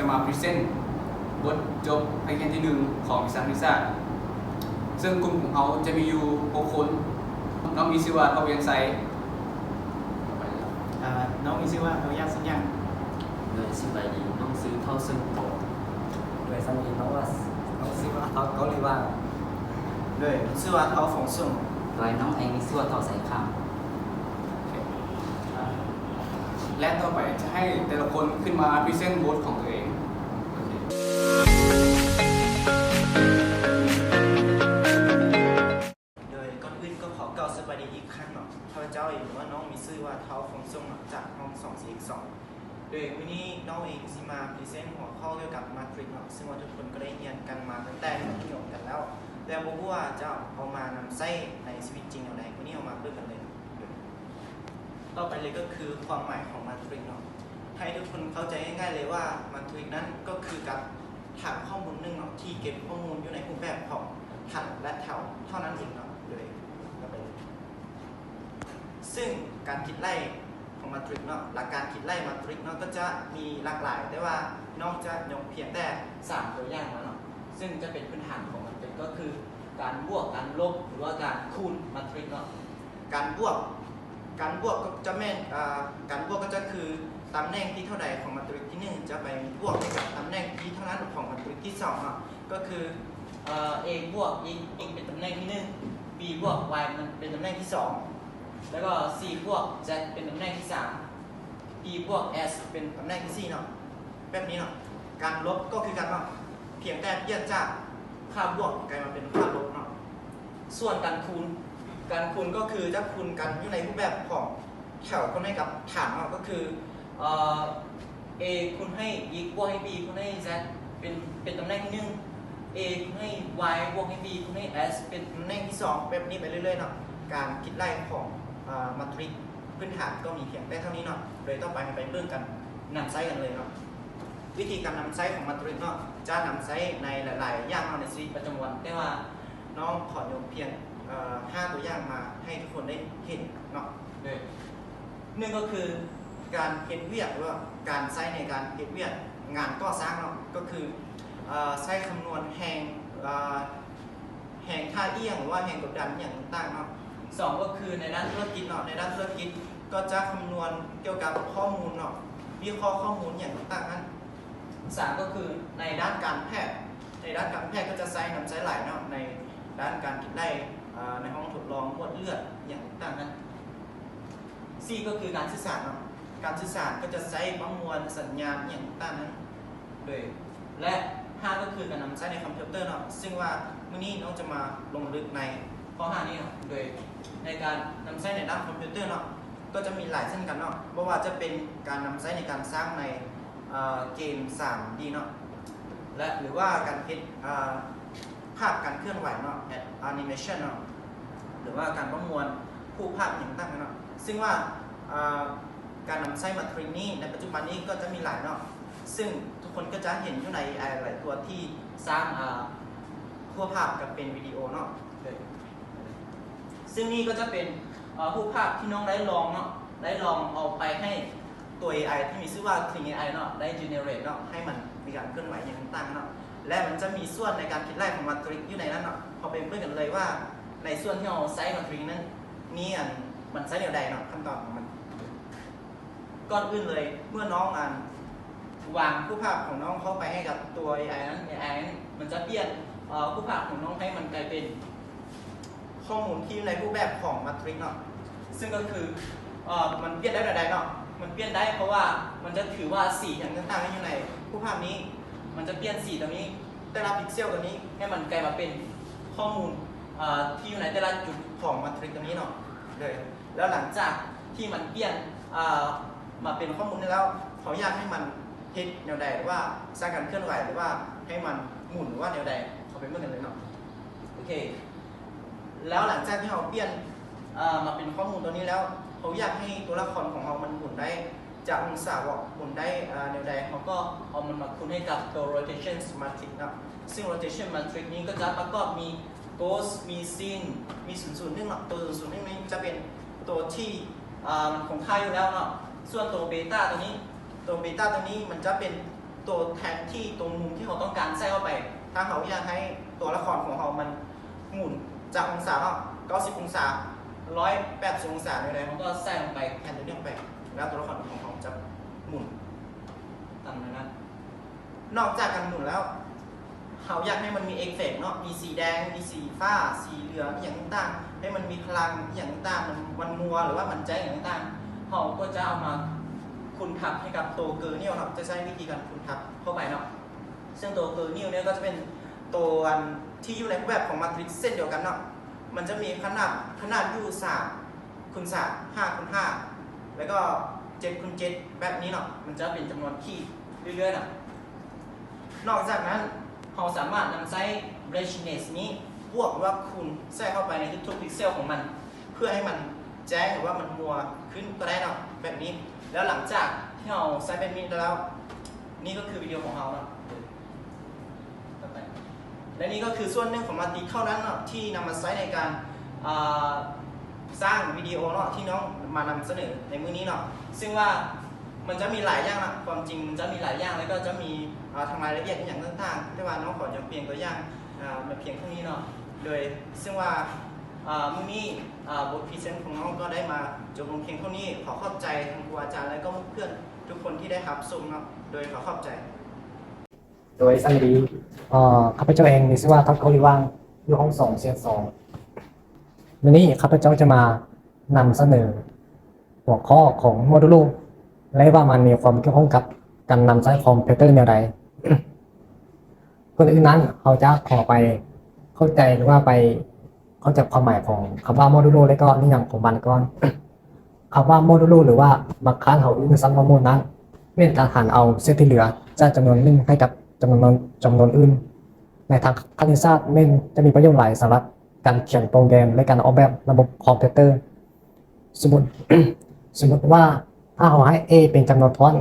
มาพรีเซนต์บทจบภายในที่1ของวิชาคณิตศาสตร์ซึ่งกลุ่มของเขาจะมีอยู่6คนน้องมีชื่อว่าเขาเวียงไซน้องมีชื่อว่าเขายากสัญญาเลยสบายดีน้องซื้อเท่าซึ่งโต对，上面น้องชื่อว่าเขาเกาหลีว่าด้วยชื่อว่าเขาฝงซุ่งโดยน้องเองมีชื่อว่าเท่าใส่ข้าวและต่อไปจะให้แต่ละคนขึ้นมาพรีเซนต์บทของตัวเองโดยก่อนอื่นก็ขอกล่าวสวัสดีอีกครั้งเนาะข้าพเจ้าเองว่าน้องมีชื่อว่าเท้าฝงซุ่งจากห้อง242โดยวันนี้น้องเองสิมาพรีเซนต์หัวข้อเกี่ยวกับมาตริกเนาะซึ่งว่าทุกคนก็ได้เรียนกันมาตั้งแต่มัธยมกันแล้วแต่บอกว่าจะเอามานำใช้ในชีวิตจริงอย่างไรวันนี้เอามาเพื่อกันเลยต่อไปเลยก็คือความหมายของมาตริกเนาะให้ทุกคนเข้าใจง่ายๆเลยว่ามาตริกนั้นก็คือการฐานข้อมูลหนึ่งเนาะที่เก็บข้อมูลอยู่ในรูปแบบของหันและแถวเท่านั้นเองเนาะเลยต่อไปเลยซึ่งการคิดไล่ของมาตริกเนาะหลักการคิดไล่มาตริกเนาะก็จะมีหลากหลายแต่ว่านอกจะยกเพียงแต่3ตัวอย่างมาเนาะซึ่งจะเป็นพื้นฐานของมาตริกก็คือการบวกการลบหรือว่าการคูณมาตริกเนาะการบวกก็จะแม่นการบวกก็จะคือตำแหน่งที่เท่าใดของมาตริกที่1จะไปบวกให้กับตำแหน่งที่เท่านั้นของมาตริกที่2เนาะก็คือa บวก x เป็นตำแหน่งที่1 b บวก y มันเป็นตำแหน่งที่2แล้วก็ c บวก z เป็นตำแหน่งที่3 d บวก s เป็นตำแหน่งที่4เนาะแบบนี้เนาะการลบก็คือการว่าเพียงแต่เปลี่ยนจากค่าบวกกลายมาเป็นค่าลบเนาะส่วนการคูณก็คือจะคูณกันอยู่ในรูปแบบของแถวคูณให้กับฐานเนาะก็คือa คูณให้ x บวกให้ b คูณให้ z เป็นตำแหน่งที่1 a คูณให้ y บวกให้ b คูณให้ s เป็นตำแหน่งที่2แบบนี้ไปเรื่อยๆเนาะการคิดไล่ของมาตริกพื้นฐานก็มีเพียงแต่เท่านี้เนาะโดยต่อไปไปเริ่มกันนำใช้กันเลยเนาะวิธีการนำใช้ของมาตริกเนาะจะนำใช้ในหลายๆอย่างในชีวิตประจำวันแต่ว่าน้องขอยกเพียง5 ตัวอย่างมาให้ทุกคนได้เห็นเนาะหนึ่งก็คือการเฮ็ดเวียกหรือว่าการใช้ในการเฮ็ดเวียกงานก่อสร้างเนาะก็คือใช้คำนวณแห่งท่าเอี้ยงหรือว่าแห่งกดดันอย่างต่างๆเนาะ2ก็คือในด้านธุรกิจเนาะในด้านธุรกิจก็จะคำนวณเกี่ยวกับข้อมูลเนาะวิเคราะห์ข้อมูลอย่างต่างๆนั้น3ก็คือในด้านการแพทย์ก็จะนำใช้หลายเนาะในด้านการคิดไล่ในห้องทดลองมวดเลือดอย่างต่างๆนั้น4ก็คือการสื่อสารเนาะการสื่อสารก็จะใช้ประมวลสัญญาณอย่างต่างๆนั้นเลยและ5ก็คือการนำใช้ในคอมพิวเตอร์เนาะซึ่งว่ามื้อนี้น้องจะมาลงลึกในข้อ5นี้เนาะโดยในการนำใช้ในด้านคอมพิวเตอร์เนาะก็จะมีหลายเช่นกันเนาะเพราะว่าจะเป็นการนำใช้ในการสร้างในเกม 3D เนาะและหรือว่าการคิดภาพการเคลื่อนไหวเนาะ animation เนาะหรือว่าการประมวลผู้ภาพอย่างต่างๆเนาะซึ่งว่าการนำใช้มาตริกนี้ในปัจจุบันนี้ก็จะมีหลายเนาะซึ่งทุกคนก็จะเห็นอยู่ในหลายตัวที่สร้างผู้ภาพกับเป็นวิดีโอเนาะซึ่งนี่ก็จะเป็นผู้ภาพที่น้องได้ลองเนาะได้ลองเอาไปให้ตัว AI ที่มีชื่อว่า Clean AI เนาะได้ generate เนาะให้มันมีการเคลื่อนไหวอย่างต่างๆเนาะและมันจะมีส่วนในการคิดไล่ของมาตริกอยู่ในนั้นเนาะพอเป็นเพื่อนกันเลยว่าในส่วนที่เราใช้มาตริกนั้นนี่มันใช้แนวใดเนาะขั้นตอนของมันก่อนอื่นเลยเมื่อน้องวางผู้ภาพของน้องเข้าไปให้กับตัว AI นั้น AI นั้นมันจะเปลี่ยนผู้ภาพของน้องให้มันกลายเป็นข้อมูลที่ในรูปแบบของมาตริกเนาะซึ่งก็คือมันเปลี่ยนได้แบบใดเนาะมันเปลี่ยนได้เพราะว่ามันจะถือว่าสีอย่างต่างๆอยู่ในผู้ภาพนี้มันจะเปลี่ยนสีตรงนี้แต่ละพิกเซลตัวนี้ให้มันกลายมาเป็นข้อมูลที่อยู่ในแต่ละจุดของมาตริกตรงนี้เนาะเลยแล้วหลังจากที่มันเปลี่ยนมาเป็นข้อมูลนี้แล้วเขาอยากให้มันเฮ็ดแนวใดหรือว่าสร้างการเคลื่อนไหวหรือว่าให้มันหมุนหรือว่าแนวใดเขาเป็นเมื่อกันเลยเนาะโอเคแล้วหลังจากที่เราเปลี่ยนมาเป็นข้อมูลตัวนี้แล้วเขาอยากให้ตัวละครของเรามันหมุนได้จากองศาว่าหมุนได้แนวใดเขาก็เอามันมาคูณให้กับตัว rotation matrix นะซึ่ง rotation matrix นี้ก็จะประกอบมี cos มี sin มี001เนาะตัว001นี้จะเป็นตัวที่มันคงค่าอยู่แล้วเนาะส่วนตัวเบต้าตัวนี้มันจะเป็น ตัวแทนที่ตัวมุมที่เขาต้องการใส่เข้าไปถ้าเขาอยากให้ตัวละครของเขามันหมุนจากองศา90 องศา180 องศาเลยเขาก็ใส่ลงไปแทนตัวนี้ลงไปแล้วตัวละครของเขาจะหมุนตามนั้นนอกจากการหมุนแล้วเขาอยากให้มันมีเอฟเฟกต์เนาะมีสีแดงมีสีฟ้าสีเหลืองอย่างต่างๆให้มันมีพลังอย่างต่างมันมัวหรือว่ามันแจ้งอย่างต่างๆเขาก็จะเอามาคุณทับให้กับตัวเกอร์นิวครับจะใช้วิธีการคุณทับเข้าไปเนาะซึ่งตัวเกอร์นิวเนี่ยก็จะเป็นตัวที่อยู่ในรูปแบบของมาตริกซ์เส้นเดียวกันเนาะมันจะมีขนาดอยู่3 คูณ 3 5 คูณ 5แล้วก็7 คูณ 7แบบนี้เนาะมันจะเป็นจำนวนคีย์เรื่อยๆเนาะนอกจากนั้นเราสามารถนำไซส์ brightness นี้บวกว่าคูณใส่เข้าไปในทุกๆพิกเซลของมันเพื่อให้มันแจ้งหรือว่ามันมัวขึ้นก็ได้เนาะแบบนี้แล้วหลังจากที่เราใส่เป็นมินแล้วนี่ก็คือวิดีโอของเราเนาะและนี่ก็คือส่วนหนึ่งของมาติเท่านั้นเนาะที่นำมาใช้ในการสร้างวิดีโอเนาะที่น้องมานำเสนอในมื้อนี้เนาะซึ่งว่ามันจะมีหลายอย่างนะความจริงมันจะมีหลายอย่างแล้วก็จะมีทางรายละเอียดอย่างต่างๆที่ว่าน้องขอจะเปลี่ยนตัวอย่างมาเพียงเท่านี้เนาะโดยซึ่งว่ามื้อนี้บทพรีเซนต์ของน้องก็ได้มาจบลงเพียงเท่านี้ขอขอบใจทางครูอาจารย์และก็เพื่อนทุกคนที่ได้รับชมเนาะโดยขอขอบใจโดยสันดีข้าพเจ้าเองมีชื่อว่าทักโคลิวังอยู่ห้อง2 เซียน 2วันนี้ข้าพเจ้าจะมานำเสนอหัวข้อของโมดูลและว่ามันมีความเกี่ยวข้องกับการนำใช้คอมพิวเตอร์แนวใดก่อนอื่นนั้นเราจะขอไปเข้าใจหรือว่าไปเข้าใจความหมายของคำว่าโมดูลและก็นิยามของมันก่อนคำว่าโมดูลหรือว่าบักคานเขาอื่นซ้ำว่าโมดนั้นเป็นการหารเอาเศษที่เหลือจากจำนวนหนึ่งให้กับจำนวนอื่นในทางคณิตศาสตร์มันจะมีประโยชน์หลายสำหรับการเขียนโปรแกรมและการออกแบบระบบคอมพิวเตอร์สมมติว่าถ้าเราให้ a เป็นจำนวนท่อน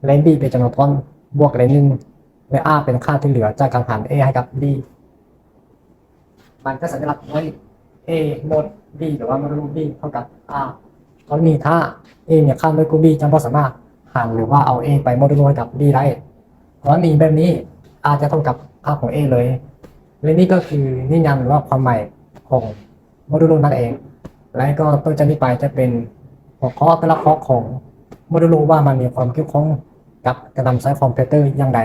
และ b เป็นจำนวนท่อนบวกและ1และ r เป็นค่าที่เหลือจากการหาร a ให้กับ b มันก็สัญลักษณ์ไว้ a โมด b หรือว่าโมดูล b เท่ากับ r ตอนนี้ถ้า a เนี่ยค่าด้วยกู b จะไม่สามารถหารหรือว่าเอา a ไปโมดูลให้กับ b ได้เพราะนี้แบบนี้ r จะเท่ากับค่าของ a เลยและนี่ก็คือนิยามหรือว่าความหมายของโมดูลนั่นเองและก็ต้นจากนี้ไปจะเป็นหัวข้อแต่ละข้อของโมดูลว่ามันมีความเกี่ยวข้องกับการนำใช้คอมพิวเตอร์อย่างไร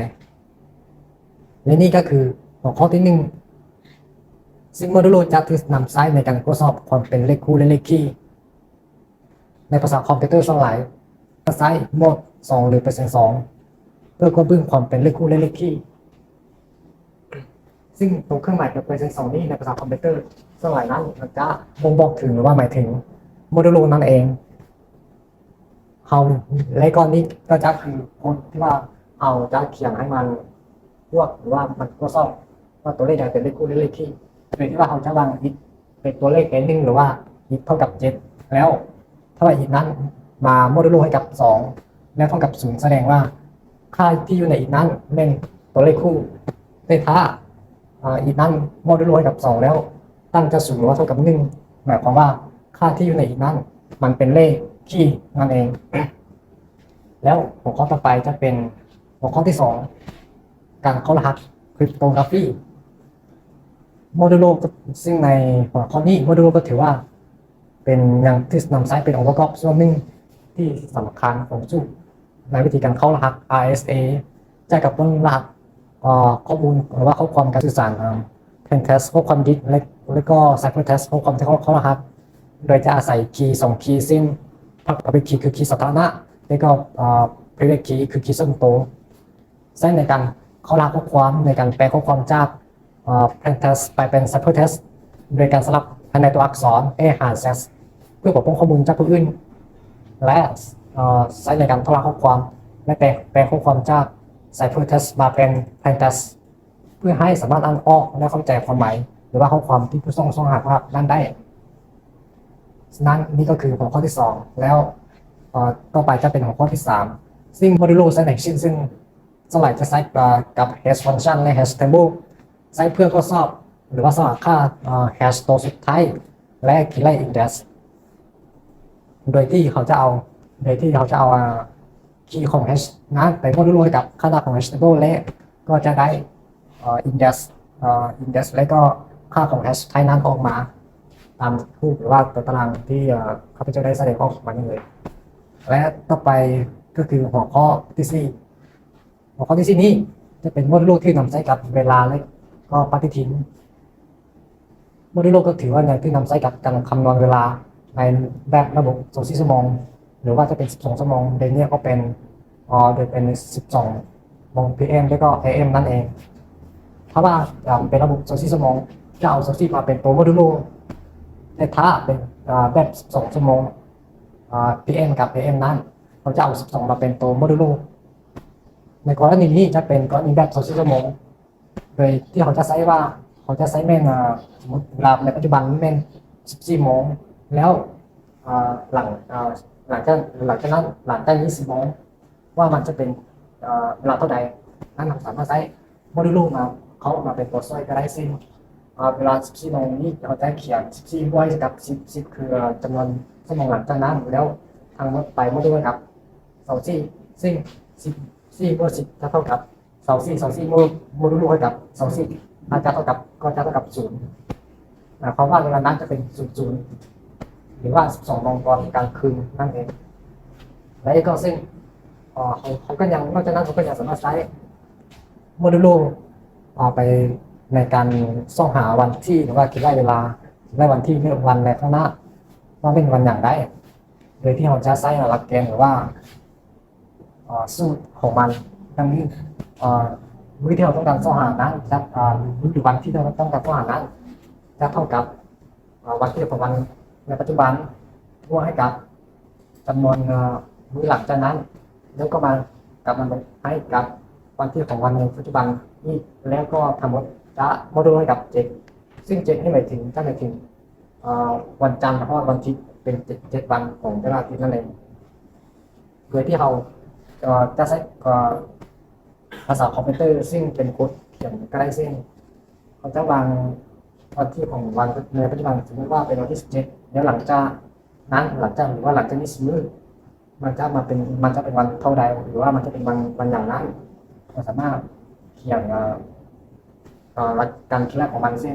และนี่ก็คือหัวข้อที่1ซึ่งโมดูลจะถูกนำใช้ในการทดสอบความเป็นเลขคู่และเลขคี่ในภาษาคอมพิวเตอร์ส่วนหลายจะใช้โหมด2หรือ%2เพื่อควบคุมความเป็นเลขคู่และเลขคี่ซึ่งตรงเครื่องหมายกับ%2นี้ในภาษาคอมพิวเตอร์ส่วนหลายนั้นมันจะบ่งบอกถึงหรือว่าหมายถึงโมดูลนั่นเองเราและก้อนนี้ก็จะคือคนที่ว่าเอาจะเขียนให้มันพวกหรือว่ามันทดสอบว่าตัวเลขใดเป็นเลขคู่หรือเลขคี่โดยที่ว่าเราจะวางอิทเป็นตัวเลขเป็น1หรือว่าอิทเท่ากับ7แล้วถ้าว่าอิทนั้นมาโมดูลให้กับ2แล้วเท่ากับ0แสดงว่าค่าที่อยู่ในอิทนั้นเป็นตัวเลขคู่แต่ถ้าอิทนั้นโมดูลให้กับ2แล้วตั้งจะ0หรือว่าเท่ากับ1หมายความว่าค่าที่อยู่ในอิทนั้นมันเป็นเลขคี่นั่นเองแล้วหัวข้อต่อไปจะเป็นหัวข้อที่2การเข้ารหัสคริปโตกราฟีโมดูลซึ่งในหัวข้อนี้โมดูลก็ถือว่าเป็นอย่างที่นำใช้เป็นองค์ประกอบส่วนหนึ่งที่สำคัญของสูตรในวิธีการเข้ารหัส RSA จะกับต้นรหัสข้อมูลหรือว่าข้อความการสื่อสารPlain Text ข้อความดิสและก็ Cipher Text ข้อความที่เข้ารหัสโดยจะอาศัยคีย์2คีย์ซึ่ง Public Key คือคีย์สาธารณะและก็Private Key คือคีย์ส่วนตัวใช้ในการเข้ารหัสข้อความในการแปลข้อความจากPlain Text ไปเป็น Cipher Text โดยการสลับภายในตัวอักษร A หาร Z เพื่อปกป้องข้อมูลจากผู้อื่นและใช้ในการเข้ารหัสข้อความและแปลข้อความจาก Cipher Text มาเป็น Plain Text เพื่อให้สามารถอ่านออกและเข้าใจความหมายหรือว่าข้อความที่ผู้ส่งหาภาพนั้นได้นั้นนี่ก็คือหัวข้อที่2แล้วต่อไปจะเป็นหัวข้อที่3ซึ่งโมดูลใช้ในชิ้นซึ่งสไลด์จะใช้กับ hash function และ hash table ใช้เพื่อทดสอบหรือว่าสลับค่า hash ตัวสุดท้ายและ key index โดยที่เขาจะเอา คีย์ของ hash นั้นไปโมดูลให้กับค่าของ hash table และก็จะได้index index และก็ค่าของ hash ไทนั้นออกมาตามรูปหรือว่าตัวตารางที่ข้าพเจ้าได้แสดงออกมานี่เลยและต่อไปก็คือหัวข้อที่สี่หัวข้อที่สี่นี้จะเป็นโมดูลที่นำใช้กับเวลาและก็ปฏิทินโมดูลก็ถือว่าที่นำใช้กับการคำนวณเวลาในแบบระบบ24ชั่วโมงหรือว่าจะเป็น12ชั่วโมงโดยเนี่ยก็เป็นโดยเป็น12โมง PM แล้วก็ AM นั่นเองถ้าว่าเป็นระบบ24ชั่วโมงจะเอา24มาเป็นตัวโมดูลแต่ถ้าเป็นแบบ12ชั่วโมงPM กับ AM นั้นเราจะเอา12มาเป็นตัวโมดูลในกรณีนี้จะเป็นกรณีแบบ24ชั่วโมงโดยที่เขาจะใช้ว่าเขาจะใช้แม่นสมมติเวลาในปัจจุบันแม่น14โมงแล้วหลังจากนั้นหลังจาก20โมงว่ามันจะเป็นเวลาเท่าใดนั่นเราสามารถใช้โมดูลมาเขาออกมาเป็นตัวช่วยก็ได้ซึ่งเวลา14โมงนี้เราจะเขียน14บวกกับ10คือจำนวนชั่วโมงหลังจากนั้นแล้วทางไปโมดูลกับ24ซึ่ง14บวก10จะเท่ากับ24โมดูลกับ24จะเท่ากับ0เพราะว่าเวลานั้นจะเป็น00หรือว่า12โมงตอนกลางคืนนั่นเองและก็ซึ่งเขาก็ยังนอกจากนั้นเขาก็ยังสามารถใช้โมดูลไปในการส่องหาวันที่หรือว่าคิดได้เวลาในวันที่ในวันในข้างหน้าว่าเป็นวันอย่างไรโดยที่เราจะใช้หลักเกณฑ์หรือว่าสูตรของมันดังนี้มื้อที่เราต้องการส่องหานั้นจะหรือวันที่เราต้องการส่องหานั้นจะเท่ากับวันที่ของวันในปัจจุบันบวกให้กับจำนวนมื้อหลังจากนั้นแล้วก็มากลับมาให้กับวันที่ของวันในปัจจุบันนี้แล้วก็ทั้งหมดจะโมดูลให้กับ7ซึ่ง7นี่หมายถึงวันจันทร์เพราะวันอาทิตย์เป็น7วันของแต่ละอาทิตย์นั่นเองโดยที่เราจะใช้ภาษาคอมพิวเตอร์ซึ่งเป็นโค้ดเขียนก็ได้ซึ่งเขาจะวางวันที่ของวันในปัจจุบันสมมติว่าเป็นวันที่17แล้วหลังจากหรือว่าหลังจากนี้10มื้อมันจะเป็นวันเท่าใดหรือว่ามันจะเป็นวันอย่างนั้นเราสามารถเขียนการคิดแรกของมันซึ่ง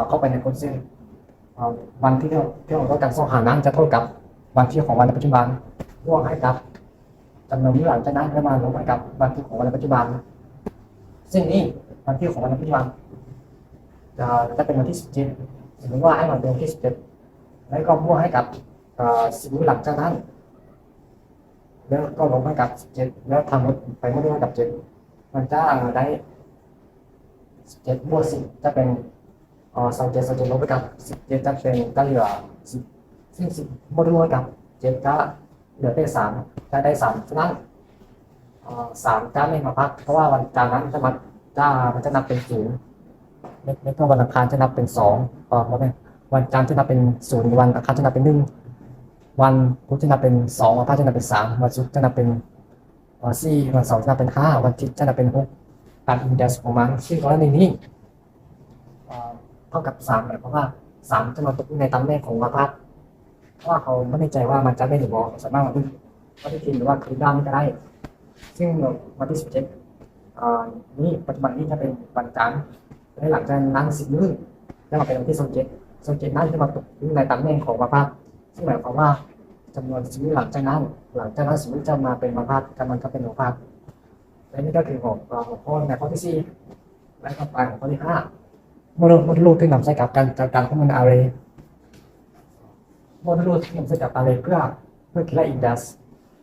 เข้าไปในโค้ดซึ่งวันที่เราต้องการส่องหานั้นจะเท่ากับวันที่ของวันในปัจจุบันบวกให้กับจำนวนมื้อหลังจากนั้นแล้วมาลงให้กับวันที่ของวันในปัจจุบันซึ่งนี้วันที่ของวันในปัจจุบันจะเป็นวันที่17สมมติว่าให้มันเป็นวันที่17แล้วก็บวกให้กับ10มื้อหลังจากนั้นแล้วก็ลงให้กับ17แล้วทำไปโมดูลกับ7มันจะได้17บวก10จะเป็น27ลงไปกับ17จะเป็นก็เหลือ10ซึ่ง10โมดูลกับ7ก็เหลือได้3จะได้3ฉะนั้น3จะไม่มาพักเพราะว่าวันจันทร์นั้นมันจะนับเป็น0แล้วก็วันอังคารจะนับเป็น2เพราะวันจันทร์จะนับเป็น0วันอังคารจะนับเป็น1วันพุธจะนับเป็น2วันพฤหัสจะนับเป็น3วันศุกร์จะนับเป็น4วันเสาร์จะนับเป็น5วันอาทิตย์จะนับเป็น6ตามอินเด็กซ์ของมันซึ่งกรณีนี้เท่ากับ3เพราะว่า3จะมาตกในตำแหน่งของวันพฤหัสเพราะว่าเขาไม่แน่ใจว่ามันจะไม่หรือบอกสามารถวันที่ทีหรือว่าคืนด้านก็ได้ซึ่งวันที่17นี้ปัจจุบันนี้จะเป็นวันจันทร์และหลังจากนั้น10มื้อจะมาเป็นวันที่27นั้นจะมาตกในตำแหน่งของวันพฤหัสซึ่งหมายความว่าจำนวน10มื้อหลังจากนั้น10มื้อจะมาเป็นวันพฤหัสจำนวนก็เป็นวันพฤหัสและนี่ก็คือของข้อในข้อที่4และต่อไปของข้อที่5โมดูลที่นำใช้กับการจัดการข้อมูล array โมดูลที่นำใช้กับ array เพื่อคิดและ index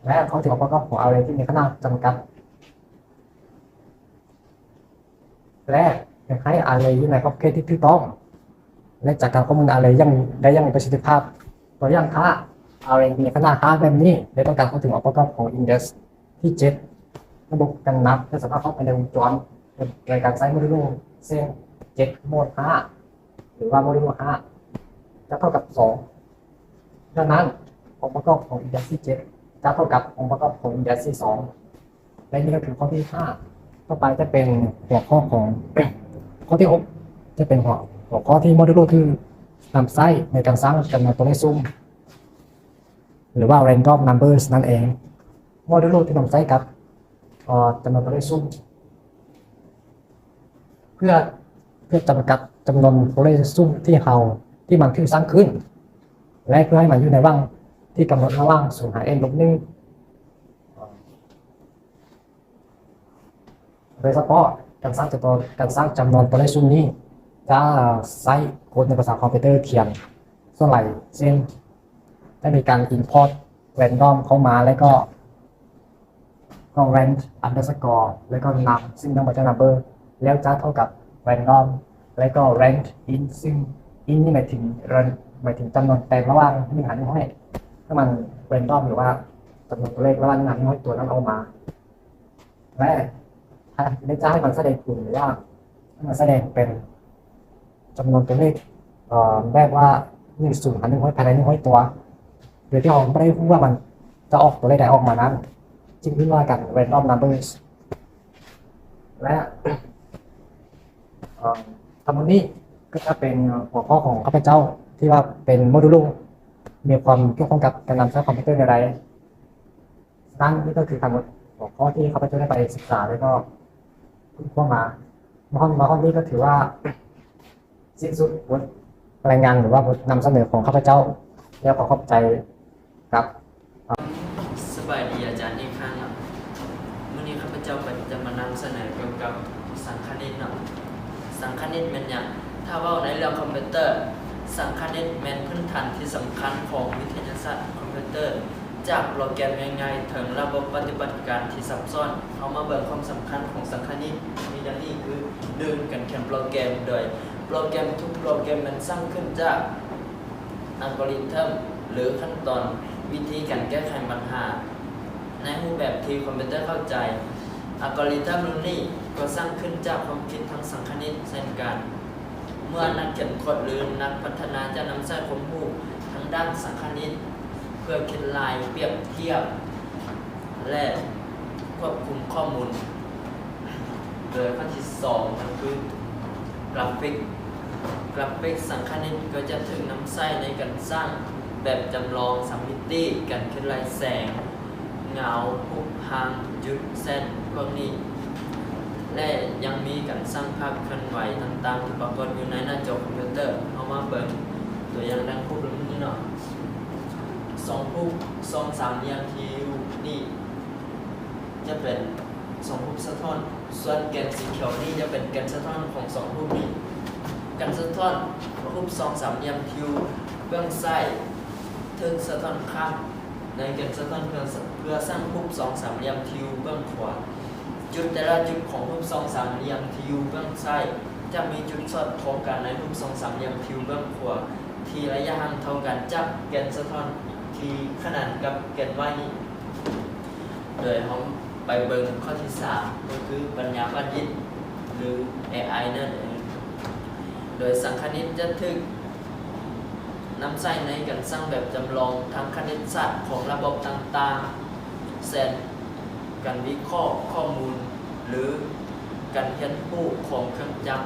และเขาถือว่าประกอบของ array ที่มีขนาดจำกัดและให้ array อยู่ในขอบเขตที่ถูกต้องและจากการข้อมูล array ยังมีประสิทธิภาพตัวอย่างถ้า array มีขนาด5แบบนี้และต้องการเข้าถึงองค์ประกอบของ index ที่7ระบบการนับจะสามารถเข้าไปในวงจรโดยการใช้โมดูลเช่น7โมด5หรือว่าโมดูล5จะเท่ากับ2ดังนั้นองค์ประกอบของ index ที่7จะเท่ากับองค์ประกอบของ index ที่2และนี่ก็คือข้อที่5ต่อไปจะเป็นหัวข้อของ ข้อที่6จะเป็นหัวข้อที่โมดูลคือนำใช้ในการสร้างจำนวนตัวเลขซุ่มหรือว่า random numbers นั่นเอง โมเดลที่นำใช้กับจำนวนตัวเลขซุ่มเพื่อจำกัดจำนวนตัวเลขซุ่มที่มันที่สร้างขึ้น และเพื่อให้มันอยู่ในว่างที่กำหนดระหว่าง0หาร n ลบ1โดยเฉพาะการสร้างจำนวนตัวเลขซุ่มนี้จะใช้โค้ดในภาษาคอมพิวเตอร์เขียนส่วนใหญ่เช่นได้มีการ import random เข้ามาแล้วก็rank underscore แล้วก็นำซึ่งต้องมาจาก number แล้วจะเท่ากับ random แล้วก็ rank in ซึ่ง in นี่หมายถึงจำนวนแปลงระหว่าง1หาร1ให้ถ้ามัน random หรือว่าจำนวนตัวเลขระหว่าง1หาร1ให้ตัวนั้นเอามาและได้จะให้มันแสดงผลหรือว่ามันแสดงเป็นจำนวนตัวเลขแบบว่า1 หาร1ให้ภายใน100ตัวโดยที่เราไม่ได้พูดว่ามันจะออกตัวเลขใดออกมานั้นจึงเรียกว่ากัน random numbers และทั้งหมดนี้ก็จะเป็นหัวข้อของข้าพเจ้าที่ว่าเป็นโมดูลมีความเกี่ยวข้องกับการนำใช้คอมพิวเตอร์ในไรนั่นนี่ก็คือทั้งหมดหัวข้อที่ข้าพเจ้าได้ไปศึกษาแล้วก็พูดเข้ามาข้อนี้ก็ถือว่าสิ้นสุดบทรายงานหรือว่าบทนำเสนอของข้าพเจ้าแล้วขอขอบใจครับ สบายดีอาจารย์อีกครั้งครับมื้อนี้ข้าพเจ้าก็จะมานำเสนอเกี่ยวกับสังคณิตเนาะสังคณิตเป็นหยังถ้าเว้าในเรื่องคอมพิวเตอร์สังคณิตเป็นพื้นฐานที่สำคัญของวิทยาศาสตร์คอมพิวเตอร์จากโปรแกรมง่ายๆถึงระบบปฏิบัติการที่ซับซ้อนเอามาเบิ่งความสำคัญของสังคณิตมีดังนี้คือ1การเขียนโปรแกรมโดยโปรแกรมทุกโปรแกรมมันสร้างขึ้นจากอัลกอริทึมหรือขั้นตอนวิธีการแก้ไขปัญหาในรูปแบบที่คอมพิวเตอร์เข้าใจอัลกอริทึมนี้ก็สร้างขึ้นจากความคิดทางสังคณิตเช่นกันเมื่อนักเขียนโค้ดหรือนักพัฒนาจะนำใช้ความรู้ทางด้านสังคณิตเพื่อคิดลายเปรียบเทียบและควบคุมข้อมูลโดยขั้นที่2มันคือกราฟิกสังคณิตก็จะถึงนำใช้ในการสร้างแบบจำลอง3มิติการคิดลายแสงเงาหุบหางจุดเส้นพวกนี้และยังมีการสร้างภาพเคลื่อนไหวต่างๆที่ปรากฏอยู่ในหน้าจอคอมพิวเตอร์เอามาเบิ่งตัวอย่างดังรูปนี้เนาะ2 3เหลี่ยมที่นี่จะเป็น2รูปสะท้อนส่วนแกนสีเขียวนี่จะเป็นแกนสะท้อนของ2รูปนี้การสะท้อนรูป2 3เหลี่ยมที่เบื้องซ้ายถึงสะท้อนข้างในแกนสะท้อนเพื่อสร้างรูป2 3เหลี่ยมที่เบื้องขวาจุดแต่ละจุดของรูป2 3เหลี่ยมที่เบื้องซ้ายจะมีจุดสอดคล้องกันในรูป2 3เหลี่ยมที่เบื้องขวาที่ระยะห่างเท่ากันจากแกนสะท้อนที่ขนานกับแกน y นี้โดยเราไปเบิ่งข้อที่3ก็คือปัญญาประดิษฐ์หรือ AI นั่นเองโดยสังคณิตจะถึกนำใช้ในการสร้างแบบจำลองทางคณิตศาสตร์ของระบบต่างๆเช่นการวิเคราะห์ข้อมูลหรือการเรียนรู้ของเครื่องจักร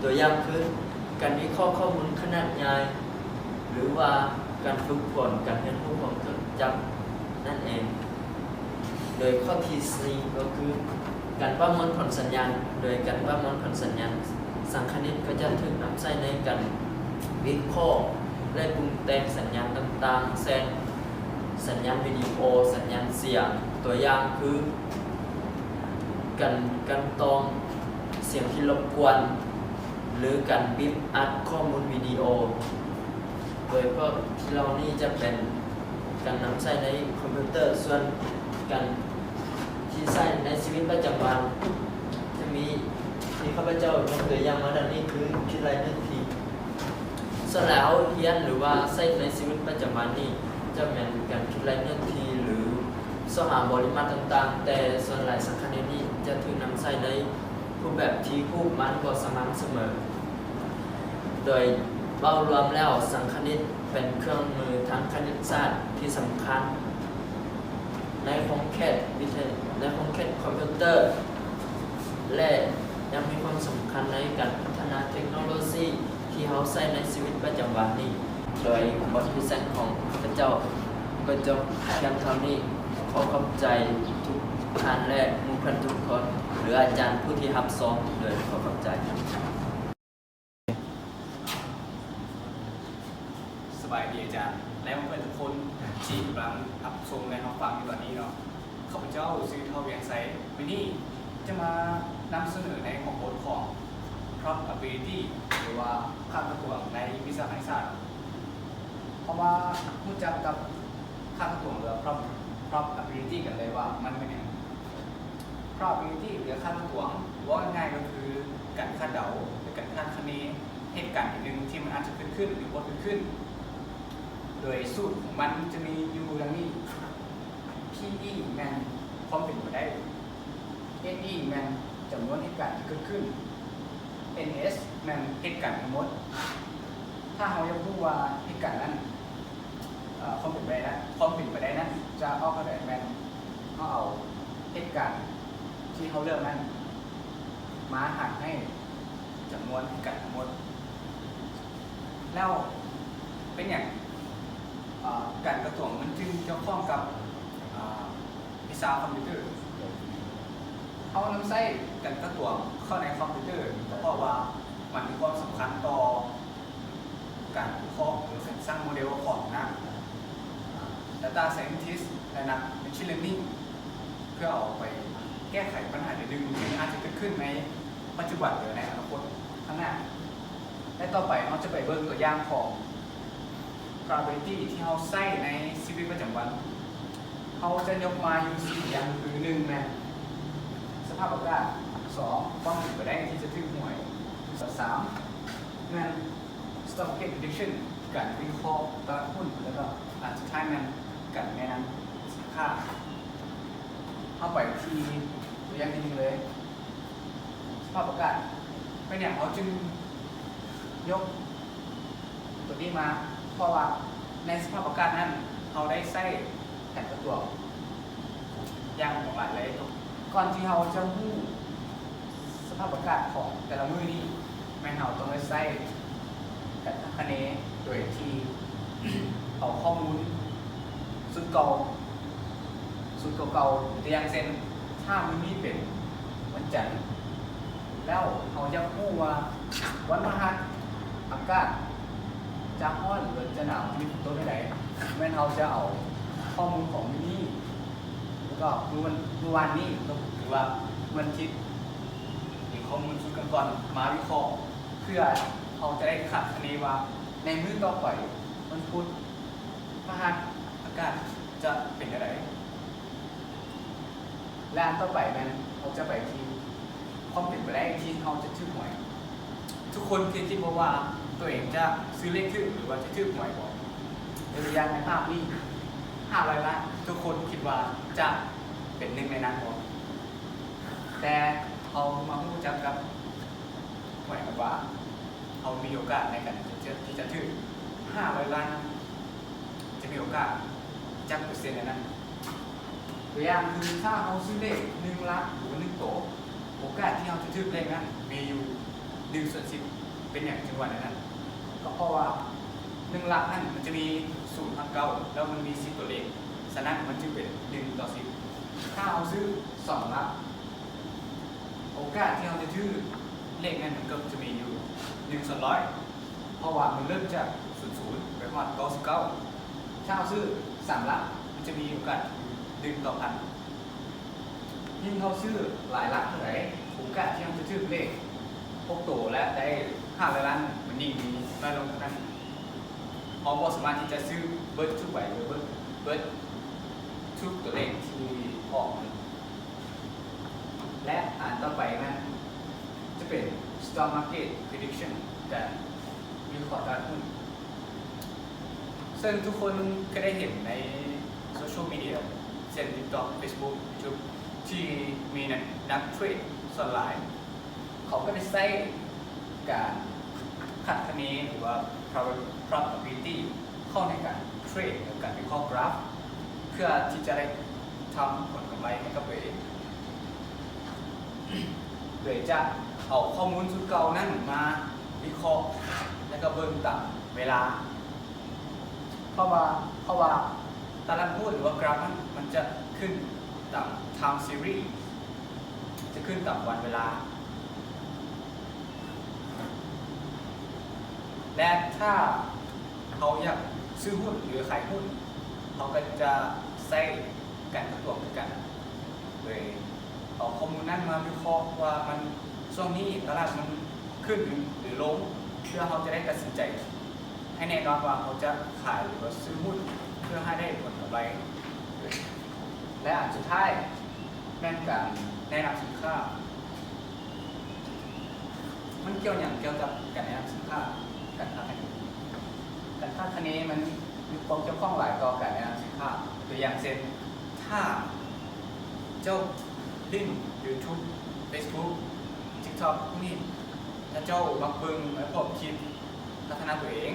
ตัวอย่างคือการวิเคราะห์ข้อมูลขนาดใหญ่หรือว่าการฝึกฝนการเรียนรู้ของเครื่องจักรนั่นเองโดยข้อที่4ก็คือการประมวลผลสัญญาณโดยการประมวลผลสัญญาณสังคณิตก็จะถูกนำใช้ในการวิเคราะห์และปรุงแต่งสัญญาณต่างๆเช่นสัญญาณวิดีโอสัญญาณเสียงตัวอย่างคือการตองเสียงที่รบกวนหรือการบีบอัดข้อมูลวิดีโอโดยพวกที่เรานี่จะเป็นการนำใช้ในคอมพิวเตอร์ส่วนการที่ใช้ในชีวิตประจำวันจะมีที่ข้าพเจ้ายกตัวอย่างมาดังนี้คือคิดลายนึกทีส่วนแล้วเรียนหรือว่าใช้ในชีวิตประจำวันนี่จะเป็นการคิดลายนึกทีหรือสหาบริมาตรต่างๆแต่ส่วนหลายสังคณิตนี้จะถูกนำใช้ในรูปแบบที่คู่มันก็สม่ำเสมอโดยเบ้ารวมแล้วสังคณิตเป็นเครื่องมือทางคณิตศาสตร์ที่สำคัญในคอมพิวเตอร์คอมพิวเตอร์และยังมีความสำคัญในการพัฒนาเทคโนโลยีที่เราใช้ในชีวิตประจำวันนี้โดยบทพิเศษของข้าพเจ้าก็จบเพียงเท่านี้ขอ ขอขอบใจทุกท่านและหมู่เพื่อนทุกคนหรืออาจารย์ผู้ที่รับซ้อมโดยขอขอบใจครับ สบายดีอาจารย์และเพื่อนทุกคนที่กำลังรับชมและรับฟังอยู่ตอนนี้เนาะข้าพเจ้าซื้อเท่าเวียงไซวันนี้จะมานำเสนอในของบทของ probability หรือว่าค่าตัวถ่วงในวิชาคณิตศาสตร์เพราะว่าผู้จักกับค่าตัวถ่วงหรือ probability กันเลยว่ามันเป็นอย่าง probability หรือค่าตัวถ่วงว่าง่ายๆก็คือการคาดเดาหรือการคาดคะเนเหตุการณ์หนึ่งที่มันอาจจะเกิดขึ้นหรือบ่เกิดขึ้นโดยสูตรของมันจะมีอยู่ดังนี้ PE แมนความเป็นไปได้ NE แมนจำนวนเหตุการณ์ที่เกิดขึ้น NS แมนเหตุการณ์ทั้งหมดถ้าเราจะพูดว่าเหตุการณ์นั้นความเป็นไปได้นั้นจะเอาคะแนนแมนเขาเอาเหตุการณ์ที่เขาเลือกนั้นมาหารให้จำนวนเหตุการณ์ทั้งหมดแล้วเป็นอย่างการกระถ่วงมันจึงเกี่ยวข้องกับวิชาคอมพิวเตอร์เขานำใช้การกระถ่วงเข้าในคอมพิวเตอร์เพราะว่ามันมีความสำคัญต่อการวิเคราะห์หรือสร้างโมเดลของนัก Data Scientist และนัก Machine Learning เพื่อเอาไปแก้ไขปัญหาหนึ่งที่อาจจะเกิดขึ้นในปัจจุบันหรือในอนาคตข้างหน้าและต่อไปเราจะไปเบิ่งตัวอย่างของ probability ที่เราใช้ในชีวิตประจำวันเขาจะยกมาอยู่4อย่างคือ1นะสภาพอากาศ2ความเป็นไปได้ที่จะถึงหวย3นั่น stock market prediction การวิเคราะห์ตลาดหุ้นแล้วก็อันสุดท้ายนั้นการแนะนำสินค้าเข้าไปที่ตัวอย่างที่1เลยสภาพอากาศเป็นอย่างเขาจึงยกตัวนี้มาเพราะว่าในสภาพอากาศนั้นเขาได้ใส่แผ่นกระตัวอย่างของหลายเลยก่อนที่เขาจะรู้สภาพอากาศของแต่ละมื้อนี้แม่นเขาต้องได้ใส่แผ่นคะเนโดยที่เอาข้อมูลสุดเก่าตัวอย่างเช่นถ้ามื้อนี้เป็นวันจันทร์แล้วเขาจะรู้ว่าวันพฤหัสอากาศจะร้อนหรือจะหนาวมีฝนตกได้ไหนแม่นเราจะเอาข้อมูลของนี้แล้วก็เมื่อวานนี้หรือว่าวันอาทิตย์มีข้อมูลชุดก่อนมาวิเคราะห์เพื่อเขาจะได้คาดคะเนว่าในมื้อต่อไปวันพุธพฤหัสอากาศจะเป็นอะไรและอันต่อไปนั้นเขาจะไปที่ความเป็นไปได้ที่เขาจะชื่อหวยทุกคนคิดว่าตัวเองจะซื้อเลขทึ่หรือว่าจะชื่อหวยบอกตัวอย่างในภาพนี้500 ล้านทุกคนคิดว่าจะเป็นหนึ่งในนั้นบอกแต่เขามาพูดจักกับหวยว่าเขามีโอกาสในการที่จะถือ500 ล้านจะมีโอกาสจักเปอร์เซ็นต์ในนั้นตัวอย่างคือถ้าเขาซื้อเลข1 ล้านหรือ1 โตโอกาสที่เขาจะถือเลขนั้นมีอยู่1/10เป็นอย่างจังหวะนั้นก็เพราะว่า1 ล้านนั้นมันจะมี0 1 9แล้วมันมี10 ตัวเลขฉะนั้นมันจึงเป็น1/10ถ้าเอาซื้อ2 ล้านโอกาสที่เราจะถือเลขนั้นมันก็จะมีอยู่1/100เพราะว่ามันเริ่มจาก00ไปฮอด99ถ้าเอาซื้อ3 ล้านมันจะมีโอกาส1/1000ยิ่งเขาซื้อหลายล้านเท่าไหร่โอกาสที่เราจะถือเลข6 โตและได้500 ล้านมันยิ่งมีน้อยลงเท่านั้นเพราะบ่สามารถที่จะซื้อเบิร์ดทุกใบหรือเบิร์ดทุกตัวเลขที่ออกและอันต่อไปนั้นจะเป็น stock market prediction การวิเคราะห์ตลาดหุ้นซึ่งทุกคนก็ได้เห็นในโซเชียลมีเดียเช่น TikTok Facebook YouTube ที่มีนักเทรดส่วนหลายเขาก็ได้ใช้การคาดคะเนหรือว่า probability เข้าในการเทรดหรือการวิเคราะห์กราฟเพื่อที่จะได้ทำผลกำไรให้กับตัวเองโดยจะเอาข้อมูลชุดเก่านั้นมาวิเคราะห์และก็เบิ่งตามเวลาเพราะว่าตลาดหุ้นหรือว่ากราฟมันจะ ขึ้นตาม time series จะขึ้นตามวันเวลา และถ้าเขาอยากซื้อหุ้นหรือขายหุ้นเขาก็จะใช้การกระตุ้นกันโดยเอาข้อมูลนั้นมาวิเคราะห์ว่ามันช่วงนี้ตลาดมันขึ้นหรือลงเพื่อเขาจะได้ตัดสินใจให้แน่นอนว่าเขาจะขายหรือว่าซื้อหุ้นเพื่อให้ได้ผลกำไรและอันสุดท้ายแม่นการแนะนำสินค้ามันเกี่ยวกับการแนะนำสินค้าการคาดคะเนการคาดคะเนมันมีความเกี่ยวข้องหลายต่อการแนะนำสินค้าตัวอย่างเช่นถ้าเจ้าลิ้น YouTube Facebook TikTok พวกนี้ถ้าเจ้ามักเบิ่งและพบคลิปพัฒนาตัวเอง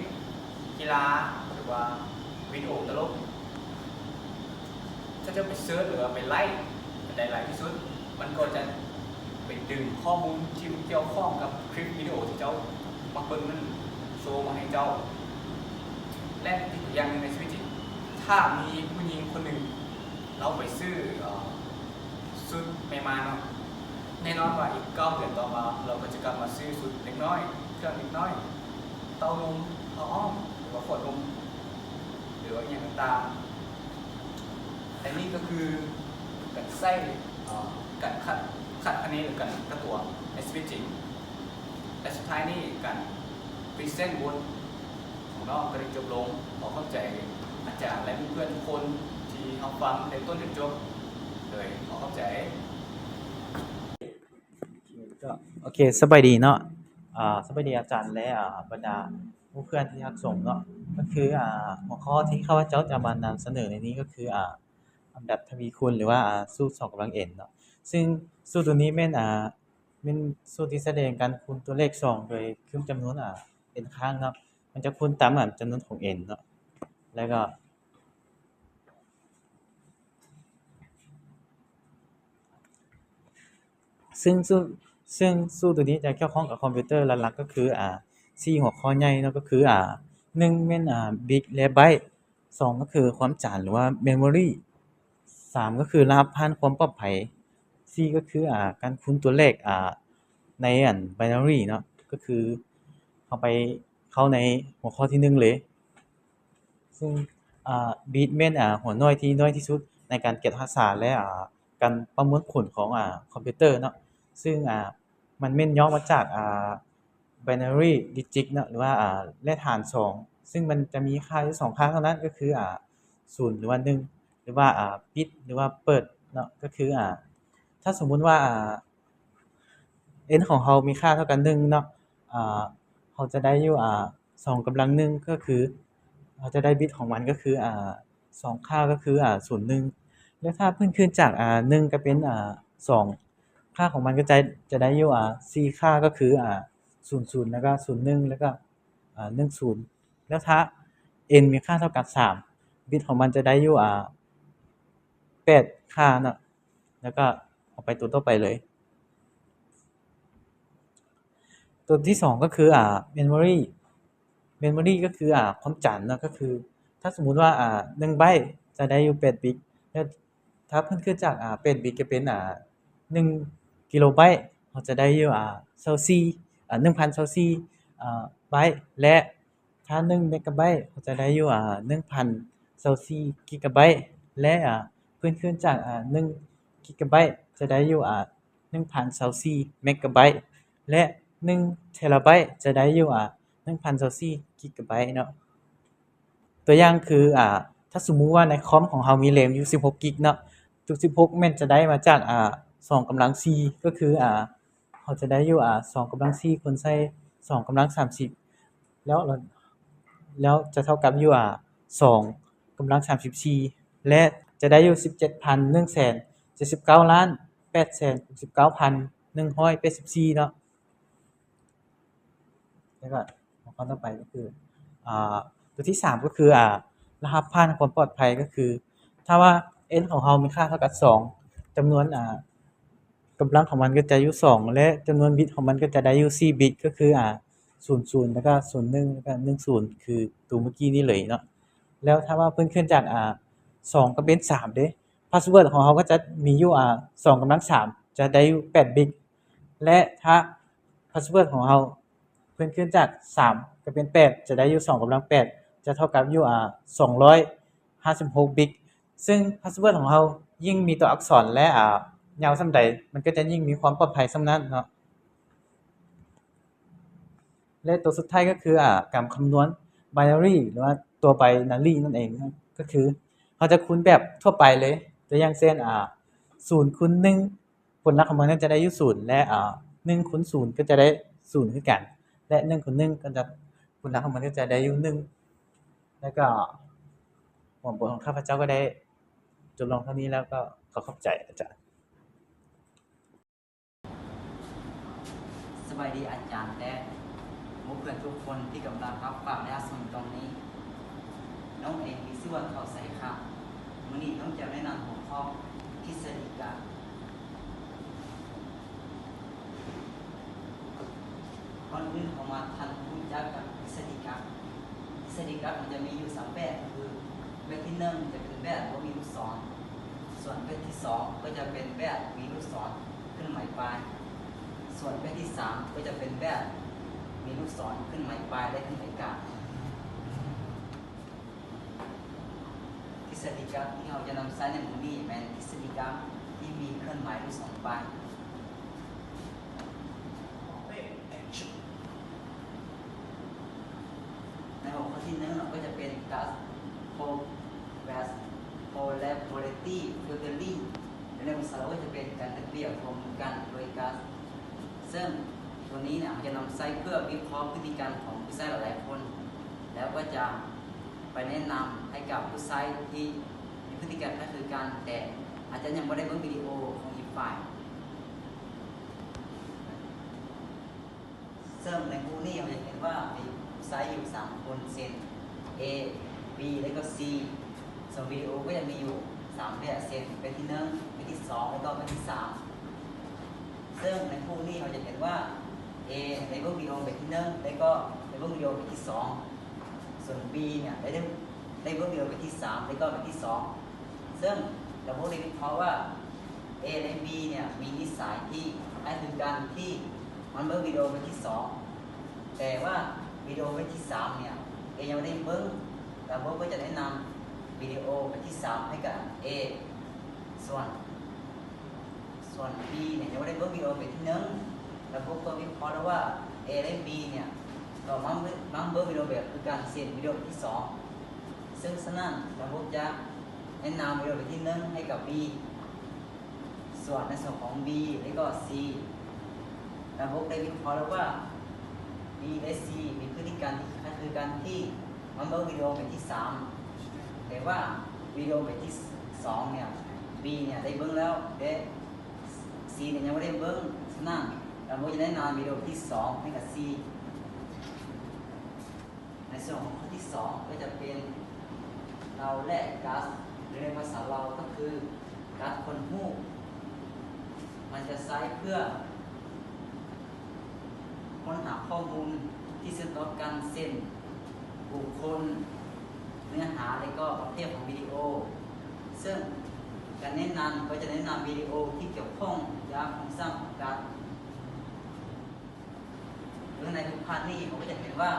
กีฬาหรือว่าวิดีโอตลกถ้าเจ้าไปเซิร์ชหรือว่าไปไล่ได้หลายที่สุดมันก็จะไปดึงข้อมูลที่เกี่ยวข้องกับคลิปวิดีโอที่เจ้ามักเบิ่งนั้นโชว์มาให้เจ้าและอีกอย่างหนึงในชีวิตจริงถ้ามีผู้หญิงคนหนึ่งเราไปซื้อชุดใหม่มาเนาะแน่นอนว่าอีก9 เดือนต่อมาเราก็จะกลับมาซื้อชุดเล็กน้อยเครื่องเล็กน้อยเต้านมผ้าอ้อมหรือว่าขวดนมหรือว่าอย่างต่างๆแต่นี่ก็คือการใส่การขัดคะเนหรือการกระตัวในชีวิตจริงและสุดท้ายนี่การพรีเซนต์บนของน้องก็ได้จบลงขอเข้าใจอาจารย์และเพื่อนๆทุกคนที่เขาฟังในต้นถึงจบเลยขอเข้าใจ ก็โอเคสบายดีเนาะสบายดีอาจารย์และบรรดาผู้เพื่อนที่รับชมเนาะก็คือหัวข้อที่ข้าพเจ้าจะมานำเสนอในนี้ก็คืออันดับทวีคูณหรือว่าสูตร2 กำลัง n เนาะซึ่งสูตรตัวนี้เป็นสูตรที่แสดงการคูณตัวเลข2โดยเครื่องจำนวนn ครั้งเนาะมันจะคูณตามจำนวนของ n เนาะแล้วก็ซึ่งสูตรตัวนี้จะเกี่ยวข้องกับคอมพิวเตอร์หลักๆก็คือ4 หัวข้อใหญ่เนาะก็คือ1แม่นbit และ byte 2ก็คือความจำหรือว่า memory 3ก็คือรหัสผ่านความปลอดภัย4ก็คือการคูณตัวเลขในbinary เนาะก็คือเข้าในหัวข้อที่1เลยซึ่งbit แม่นหัวหน่วยที่น้อยที่สุดในการเก็บรักษาและการประมวลผลของคอมพิวเตอร์เนาะซึ่งมันแม่นย่อมาจากbinary digit เนาะหรือว่าเลขฐาน2ซึ่งมันจะมีค่าอยู่2ค่าเท่านั้นก็คือ0หรือว่า1หรือว่าปิดหรือว่าเปิดเนาะก็คือถ้าสมมุติว่าn ของเรามีค่าเท่ากัน1เนาะเราจะได้อยู่2 กำลัง 1ก็คือเราจะได้บิตของมันก็คือ2ค่าก็คือ0 1แล้วถ้าเพิ่มขึ้นจาก1ก็เป็น2ค่าของมันก็จะได้อยู่4ค่าก็คือ00แล้วก็01แล้วก็10แล้วถ้า n มีค่าเท่ากับ3บิตของมันจะได้อยู่8ค่าเนาะแล้วก็เอาไปตัวต่อไปเลยตัวที่2ก็คือmemory ก็คือความจำเนาะก็คือถ้าสมมุติว่า1ไบต์จะได้อยู่8บิตแล้วถ้าเพิ่มขึ้นจาก8บิตก็เป็น1กิโลไบต์เราจะได้อยู่1024ไบต์และถ้า1เมกะไบต์เราจะได้อยู่1024กิกะไบต์และเพิ่มขึ้นจาก1กิกะไบต์จะได้อยู่1024เมกะไบต์และ1เทราไบต์จะได้อยู่1024กิกะไบต์เนาะตัวอย่างคือถ้าสมมุติว่าในคอมของเรามี RAM อยู่16กิกเนาะจุด16แม่นจะได้มาจาก2 กำลัง 4ก็คือเราจะได้อยู่2 กำลัง 4คูณใส่2 กำลัง 30แล้วจะเท่ากับอยู่2 กำลัง 34และจะได้อยู่17,179,869,184เนาะแล้วก็ข้อต่อไปก็คือตัวที่3ก็คือรหัสผ่านความปลอดภัยก็คือถ้าว่า n ของเรามีค่าเท่ากับ2จำนวนกำลังของมันก็จะอยู่2และจำนวนบิตของมันก็จะได้อยู่4บิตก็คือ00แล้วก็01แล้วก็10คือตัวเมื่อกี้นี้เลยเนาะแล้วถ้าว่าเพิ่มขึ้นจาก2ก็เป็น3เด้ พาสเวิร์ดของเราก็จะมีอยู่2กำลัง3จะได้อยู่8บิตและถ้าพาสเวิร์ดของเราเพิ่มขึ้นจาก3ก็เป็น8จะได้อยู่2กำลัง8จะเท่ากับอยู่256บิตซึ่งพาสเวิร์ดของเรายิ่งมีตัวอักษรและยาวส่ำใดมันก็จะยิ่งมีความปลอดภัยส่ำนั้นเนาะและตัวสุดท้ายก็คือการคำนวณ binary หรือว่าตัว binary นั่นเองก็คือเราจะคูณแบบทั่วไปเลยตัวอย่างเช่น0คูณ1ผลลัพธ์ของมันก็จะได้อยู่0และ1คูณ0ก็จะได้0คือกันและ1คูณ1ก็จะผลลัพธ์ของมันก็จะได้อยู่1แล้วก็บทของข้าพเจ้าก็ได้จบลงเท่านี้แล้วก็ขอขอบใจอาจารย์ สบายดีอาจารย์และหมู่เพื่อนทุกคนที่กำลังรับฟังและชมตรงนี้น้องเองมีชื่อว่าเขาใส่ค่ะมื้อนี้น้องจะแนะนำหัวข้อทฤษฎีการก่อนอื่นเขามาทันรู้จักกับทฤษฎีการทฤษฎีการมันจะมีอยู่3แบบคือแบบที่1จะเป็นแบบว่ามีลูกศรส่วนแบบที่2ก็จะเป็นแบบมีลูกศรขึ้นหมายปลายส่วนแบบที่3ก็จะเป็นแบบมีลูกศรขึ้นหมายปลายและขึ้นหมายกลางทฤษฎีกราฟที่เราจะนำใช้ในมื้อนี้เป็นทฤษฎีกราฟที่มีเครื่องหมายลูกศรปลายในหัวข้อที่1เราก็จะเป็นกราฟโพลาริตี้ฟิลเตอริ่งในภาษาเราก็จะเป็นการเรียบรวมกันโดยกราฟซึ่งตัวนี้เนี่ยจะนำใช้เพื่อวิเคราะห์พฤติกรรมของผู้ใช้หลายๆคนแล้วก็จะไปแนะนำให้กับผู้ใช้ที่มีพฤติกรรมคล้ายๆกันแต่อาจจะยังไม่ได้เบิ่งวิดีโอของอีกฝ่ายซึ่งในคู่นี้เราจะเห็นว่ามีผู้ใช้อยู่3คนเช่น A B และก็ C ส่วนวิดีโอก็จะมีอยู่3แบบเช่นเป็นที่1เป็นที่2แล้วก็เป็นที่3ซึ่งในคู่นี้เราจะเห็นว่า A ในเบิ่งวิดีโอแบบที่1แล้วก็ในเบิ่งวิดีโอแบบที่2ส่วน B เนี่ยได้เบิ่งวิดีโอแบบที่3แล้วก็แบบที่2ซึ่งเราพวกนี้วิเคราะห์ว่า A และ B เนี่ยมีนิสัยที่คล้ายคลึงกันที่มันเบิ่งวิดีโอแบบที่2แต่ว่าวิดีโอแบบที่3เนี่ย A ยังไม่ได้เบิ่งเราพวกก็จะแนะนำวิดีโอแบบที่3ให้กับ A ส่วน B เนี่ยยังไม่ได้เบิ่งวิดีโอแบบที่1แล้วพวกก็วิเคราะห์แล้วว่า A และ B เนี่ยก็มันเบิ่งวิดีโอแบบคือการเซ็นวิดีโอแบบที่2ซึ่งฉะนั้นเราพวกจะแนะนำวิดีโอแบบที่1ให้กับ B ส่วนในส่วนของ B แล้วก็ C เราพวกได้วิเคราะห์แล้วว่า B และ C มีพฤติกรรมที่คล้ายคลึงกันที่มันเบิ่งวิดีโอแบบที่3แต่ว่าวิดีโอแบบที่2เนี่ย B เนี่ยได้เบิ่งแล้วแต่ C เนี่ยยังไม่ได้เบิ่งฉะนั้นเราจะแนะนำวิดีโอที่2ให้กับ C ในส่วนของข้อที่2ก็จะเป็นเราแลกก๊าซหรือในภาษาเราก็คือก๊าซคนหู้มันจะใช้เพื่อค้นหาข้อมูลที่สะท้อนกันเช่นบุคคลเนื้อหาและก็ประเภทของวิดีโอซึ่งการแนะนำก็จะแนะนำวิดีโอที่เกี่ยวข้องกับโครงสร้างของก๊าซหรือในทุกพาร์ทนี้ผมก็จะเห็นว่า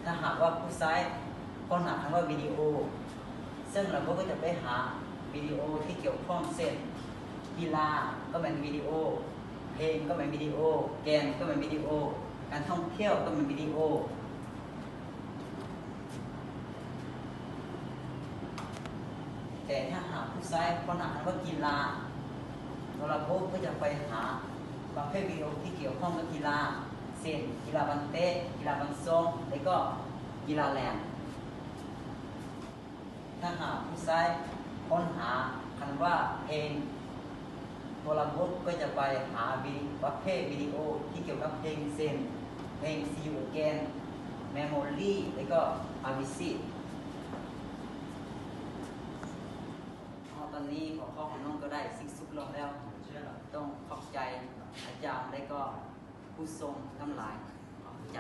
ถ้าหากว่าผู้ใช้ค้นหาคำว่าวิดีโอซึ่งเราก็จะไปหาวิดีโอที่เกี่ยวข้องเช่นกีฬาก็เป็นวิดีโอเพลงก็เป็นวิดีโอเกมก็เป็นวิดีโอการท่องเที่ยวก็เป็นวิดีโอแต่ถ้าหากผู้ใช้ค้นหาคำว่ากีฬาเราก็จะไปหาประเภทวิดีโอที่เกี่ยวข้องกับกีฬาเช่นกีฬาบันเตะกีฬาบันซงและก็กีฬาแลนถ้าหากผู้ใช้ค้นหาคำว่าเพลงตัวระบบก็จะไปหาประเภทวิดีโอที่เกี่ยวกับเพลงเช่นเพลง See You Again Memory และก็ Avicii ตอนนี้หัวข้อของน้องก็ได้สิ้นสุดลงแล้วต้องขอบใจอาจารย์และก็ผู้ทรงทั้งหลายขอบใจ